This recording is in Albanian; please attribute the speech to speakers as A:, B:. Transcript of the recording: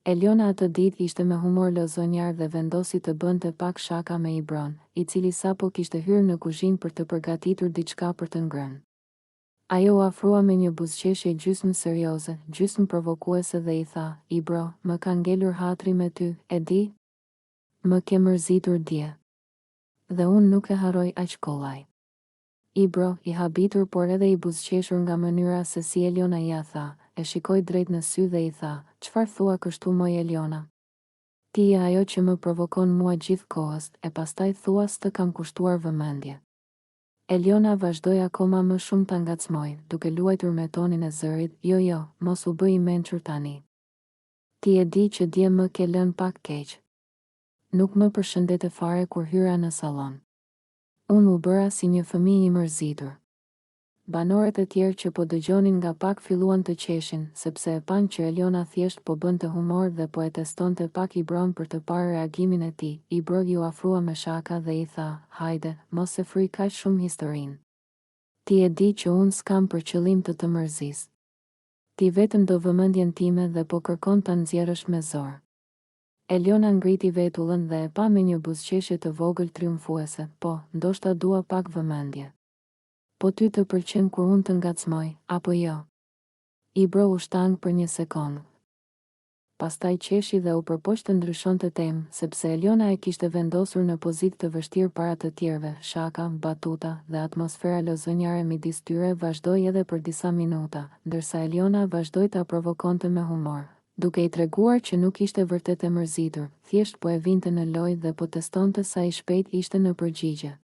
A: Eliona atë ditë ishte me humor lozonjar dhe vendosi të bënte pak shaka me Ibron, I cili sapo kishte hyrë në kuzhinë për të përgatitur diçka për të ngrënë. Ajo u afrua me një buzëqeshje gjysmë serioze, gjysmë provokuese dhe I tha: "Ibro, më ka ngelur hatri me ty, e di? Më ke mërzitur dje. Dhe unë nuk e harroj aq kollaj." Ibro, I habitur por edhe I buzëqeshur nga mënyra se si Eliona ia tha, e shikoi drejt në sy dhe I tha: "Çfarë thua kështu moj Eliona? Ti je ajo që më provokon mua gjithë kohës, e pastaj thua s'të kam kushtuar vëmendje." Eliona vazhdoi akoma më shumë ta ngacmoj, duke luajtur me tonin e zërit: Jo, mos u bëj I mençur tani. Ti e di që dje më ke lënë pak keq. Nuk më përshëndete fare kur hyra në sallon. Unë u bëra si një fëmijë I mërzitur. Banorët e tjerë që po dëgjonin nga pak filluan të qeshin, sepse e panë që Eliona thjesht po bënte humor dhe po e testonte pak Ibron për të parë reagimin e tij. Ibro ju afrua me shaka dhe I tha: "Hajde, mos e fryj kaq shumë historinë. Ti e di që unë s'kam për qëllim të të mërzis. Ti vetëm do vëmendjen time dhe po kërkon ta nxjerrësh me zor." Eliona ngriti vetullën dhe e pa me një buzëqeshje të vogël triumfuese: "Po, ndoshta dua pak vëmendje. Po ty të pëlqen kur unë të ngacmoj, apo jo?" Ibro u shtang për një sekondë. Pastaj qeshi dhe u përpoq të ndryshonte temë, sepse Eliona e kishte vendosur në pozitë të vështirë para të tjerëve. Shaka, batuta dhe atmosfera lozonjare midis tyre vazhdoi edhe për disa minuta, ndërsa Eliona vazhdoi ta provokonte me humor, duke I treguar që nuk ishte vërtet e mërzitur, thjesht po e vinte në lojë dhe po testonte sa I shpejt ishte në përgjigje.